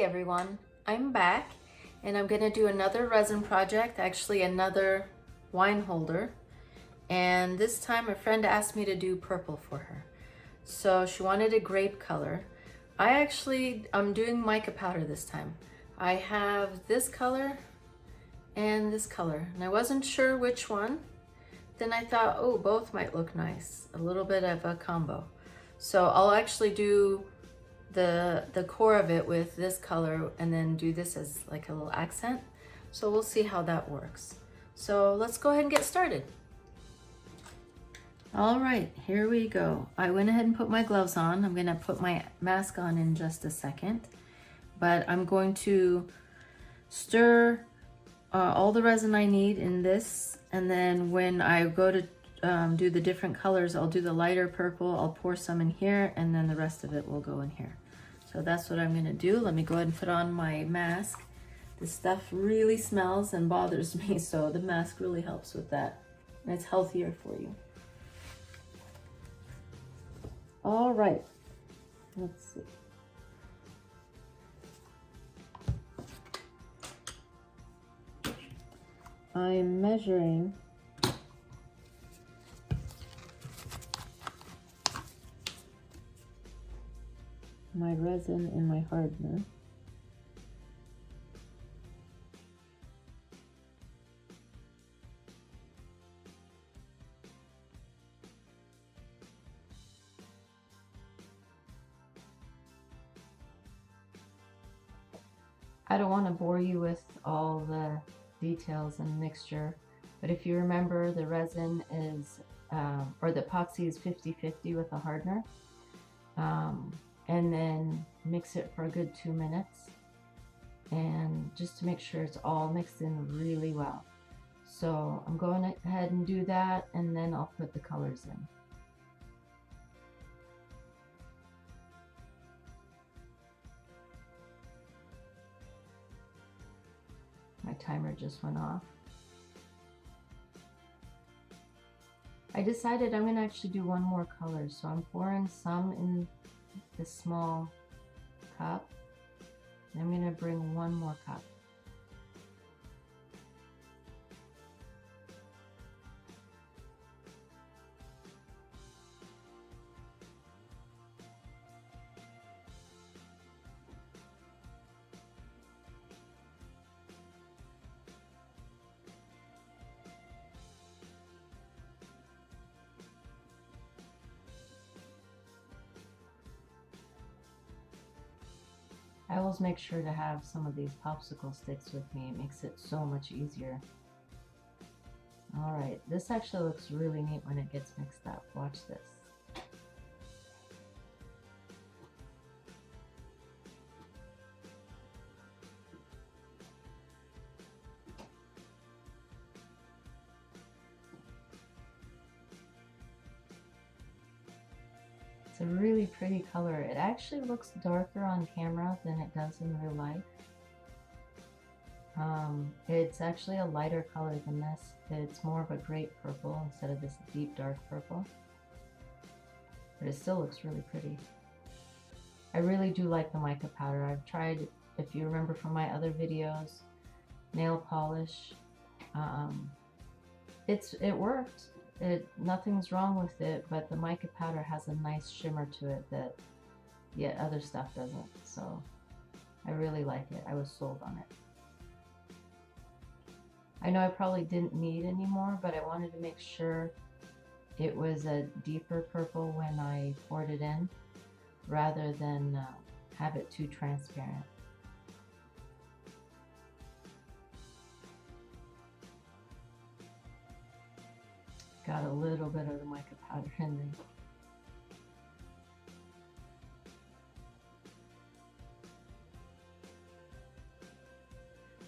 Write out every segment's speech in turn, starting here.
everyone, I'm back and I'm gonna do another resin project, actually another wine holder. And this time a friend asked me to do purple for her. So she wanted a grape color. I'm doing mica powder this time. I have this color and this color, and I wasn't sure which one. Then I thought, oh, both might look nice. A little bit of a combo. So I'll actually do the core of it with this color and then do this as like a little accent. So we'll see how that works. So let's go ahead and get started. All right, here we go. I went ahead and put my gloves on. I'm gonna put my mask on in just a second, but I'm going to stir all the resin I need in this, and then when I go to do the different colors, I'll do the lighter purple, I'll pour some in here, and then the rest of it will go in here. So that's what I'm gonna do. Let me go ahead and put on my mask. This stuff really smells and bothers me, so the mask really helps with that. And it's healthier for you. All right, let's see. I'm measuring my resin and my hardener. I don't want to bore you with all the details and mixture, but if you remember, the resin is, or the epoxy is 50-50 with a hardener. And then mix it for a good 2 minutes, and just to make sure it's all mixed in really well. So I'm going ahead and do that, and then I'll put the colors in. My timer just went off. I decided I'm going to actually do one more color, so I'm pouring some in this small cup. I'm going to bring one more cup. I always make sure to have some of these popsicle sticks with me. It makes it so much easier. All right, this actually looks really neat when it gets mixed up. Watch this. It's a really pretty color. It actually looks darker on camera than it does in real life. It's actually a lighter color than this. It's more of a grape purple instead of this deep dark purple. But it still looks really pretty. I really do like the mica powder. I've tried, if you remember from my other videos, nail polish. It worked. Nothing's wrong with it, but the mica powder has a nice shimmer to it that yet other stuff doesn't. So I really like it. I was sold on it. I know I probably didn't need any more, but I wanted to make sure it was a deeper purple when I poured it in, rather than have it too transparent. Got a little bit of the mica powder in there.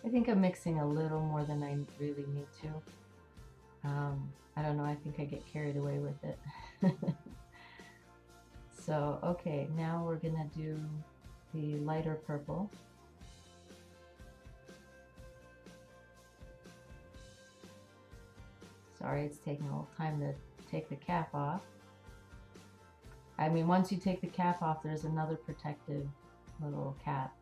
I think I'm mixing a little more than I really need to. I don't know, I think I get carried away with it. So, okay, now we're gonna do the lighter purple. Sorry, it's taking a little time to take the cap off. I mean, once you take the cap off, there's another protective little cap.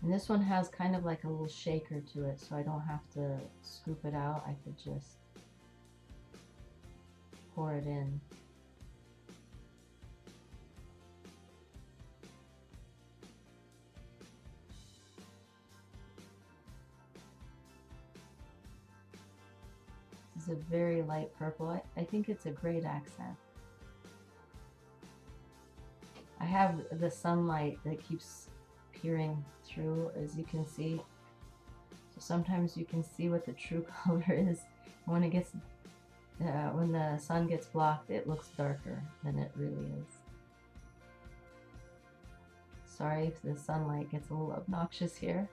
And this one has kind of like a little shaker to it, so I don't have to scoop it out. I could just pour it in. This is a very light purple. I think it's a great accent. I have the sunlight that keeps peering through, as you can see. So sometimes you can see what the true color is. When it gets, when the sun gets blocked, it looks darker than it really is. Sorry if the sunlight gets a little obnoxious here.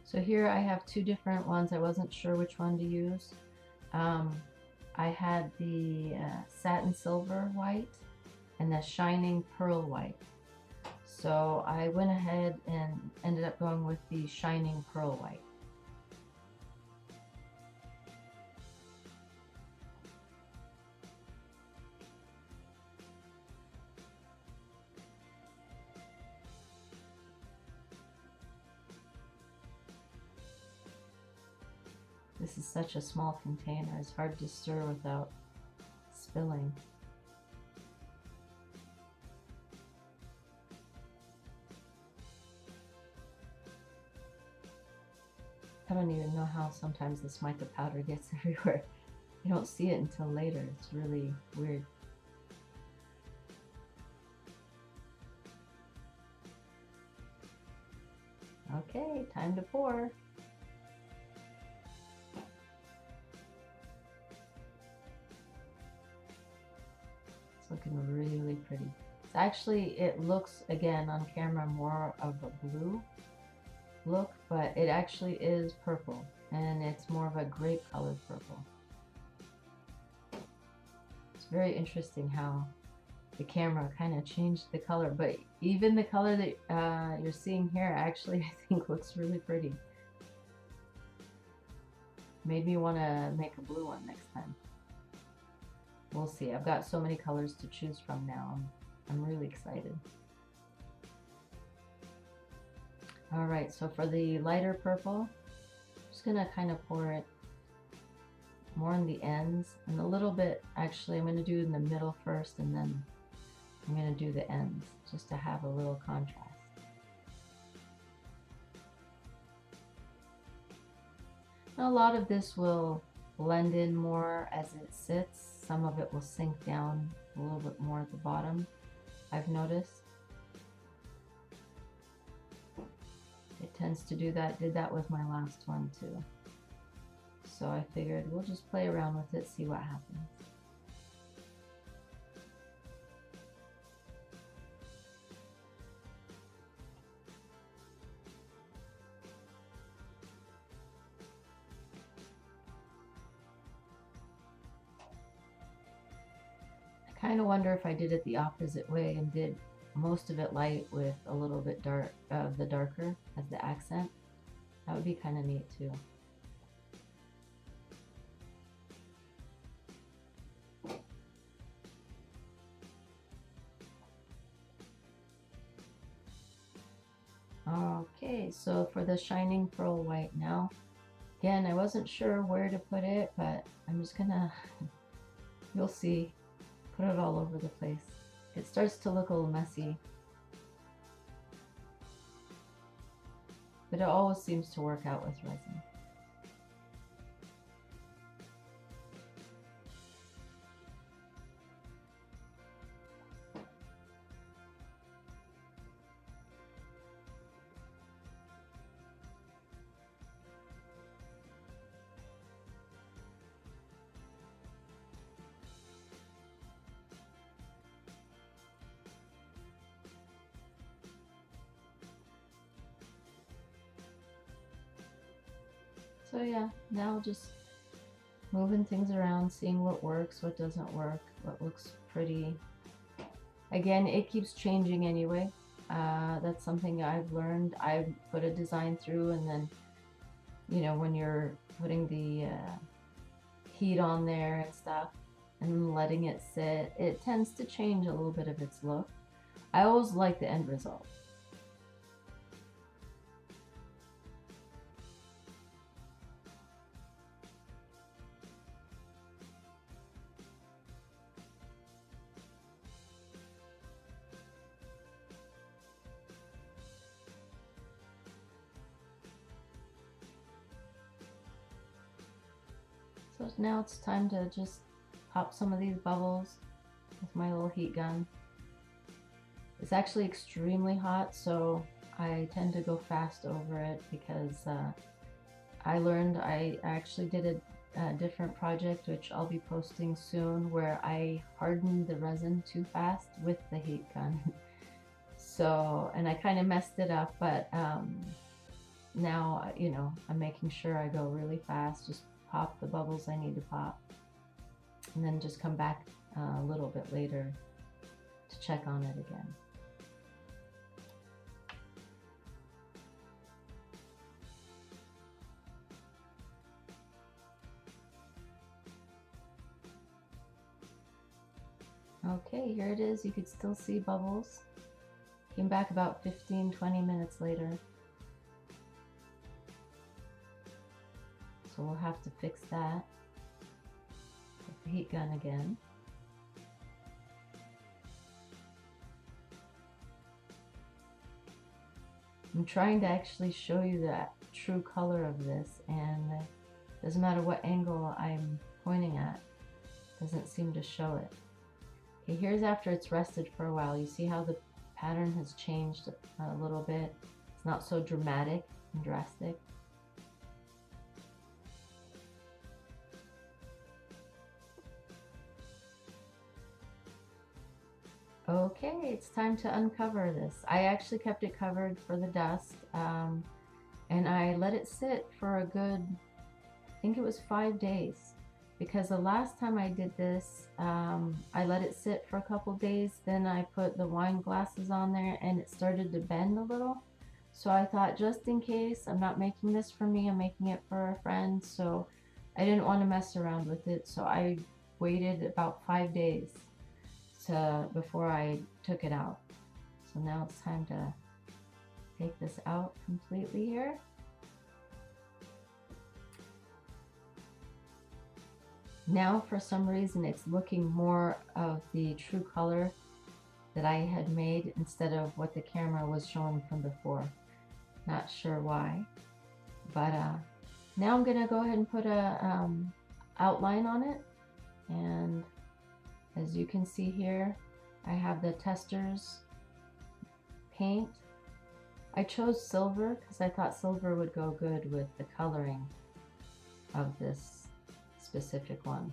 So here I have two different ones. I wasn't sure which one to use. I had the satin silver white and the shining pearl white. So I went ahead and ended up going with the shining pearl white. This is such a small container, it's hard to stir without spilling. I don't even know how sometimes this mica powder gets everywhere. You don't see it until later. It's really weird. Okay, time to pour. It's looking really pretty. It's actually, it looks, again, on camera more of a blue look, but it actually is purple, and it's more of a grape colored purple. It's very interesting how the camera kind of changed the color, but even the color that you're seeing here actually I think looks really pretty. Made me want to make a blue one next time. We'll see. I've got so many colors to choose from now. I'm really excited. All right, so for the lighter purple, I'm just gonna kind of pour it more on the ends and a little bit, actually I'm gonna do in the middle first, and then I'm gonna do the ends just to have a little contrast. Now, a lot of this will blend in more as it sits. Some of it will sink down a little bit more at the bottom, I've noticed. It tends to do that, did that with my last one too. So I figured we'll just play around with it, see what happens. I kind of wonder if I did it the opposite way and did most of it light with a little bit dark of the darker as the accent. That would be kind of neat too. Okay, so for the shining pearl white now, again, I wasn't sure where to put it, but I'm just gonna, you'll see, put it all over the place. It starts to look a little messy, but it always seems to work out with resin. So yeah, now just moving things around, seeing what works, what doesn't work, what looks pretty. Again, it keeps changing anyway. That's something I've learned. I put a design through, and then you know, when you're putting the heat on there and stuff and letting it sit, it tends to change a little bit of its look. I always like the end result. So now it's time to just pop some of these bubbles with my little heat gun. It's actually extremely hot, so I tend to go fast over it because I learned I actually did a different project, which I'll be posting soon, where I hardened the resin too fast with the heat gun. So, and I kind of messed it up, but now, you know, I'm making sure I go really fast, just pop the bubbles I need to pop, and then just come back a little bit later to check on it again. Okay, here it is. You could still see bubbles. Came back about 15-20 minutes later. So we'll have to fix that with the heat gun again. I'm trying to actually show you the true color of this, and it doesn't matter what angle I'm pointing at, it doesn't seem to show it. Okay, here's after it's rested for a while. You see how the pattern has changed a little bit. It's not so dramatic and drastic. Okay, it's time to uncover this. I actually kept it covered for the dust, and I let it sit for a good, I think it was 5 days. Because the last time I did this, I let it sit for a couple days, then I put the wine glasses on there and it started to bend a little. So I thought, just in case, I'm not making this for me, I'm making it for a friend, so I didn't want to mess around with it. So I waited about 5 days before I took it out. So now it's time to take this out completely here. Now for some reason it's looking more of the true color that I had made instead of what the camera was showing from before. Not sure why, but now I'm gonna go ahead and put a outline on it, and as you can see here, I have the Testors paint. I chose silver because I thought silver would go good with the coloring of this specific one.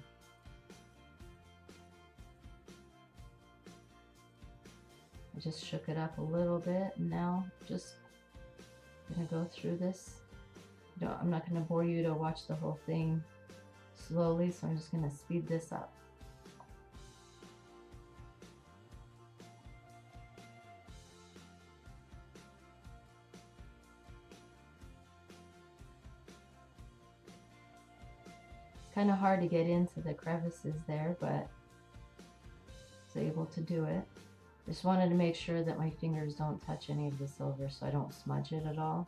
I just shook it up a little bit, and now just gonna go through this. I'm not gonna bore you to watch the whole thing slowly, so I'm just gonna speed this up. Kind of hard to get into the crevices there, but I was able to do it. Just wanted to make sure that my fingers don't touch any of the silver so I don't smudge it at all.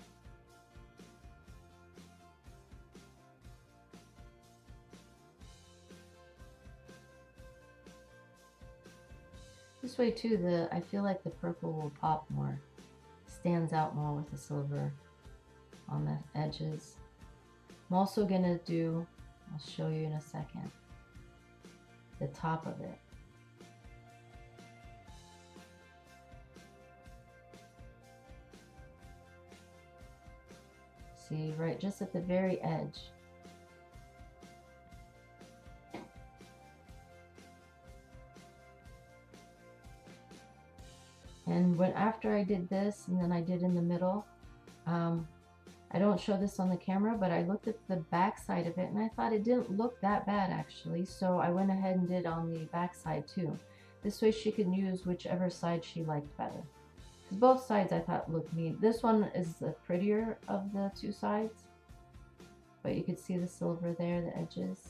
This way too, I feel like the purple will pop more, stands out more with the silver on the edges. I'm also gonna do, I'll show you in a second, the top of it. See, right just at the very edge. And after I did this, and then I did in the middle, I don't show this on the camera, but I looked at the back side of it and I thought it didn't look that bad actually. So I went ahead and did on the back side too. This way she could use whichever side she liked better. Because both sides I thought looked neat. This one is the prettier of the two sides. but you can see the silver there, the edges.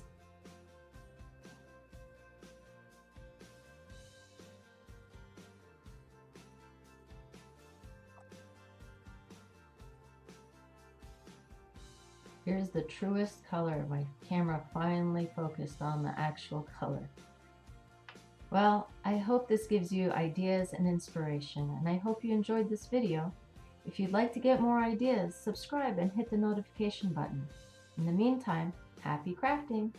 Here's the truest color. My camera finally focused on the actual color. Well, I hope this gives you ideas and inspiration, and I hope you enjoyed this video. If you'd like to get more ideas, subscribe and hit the notification button. In the meantime, happy crafting!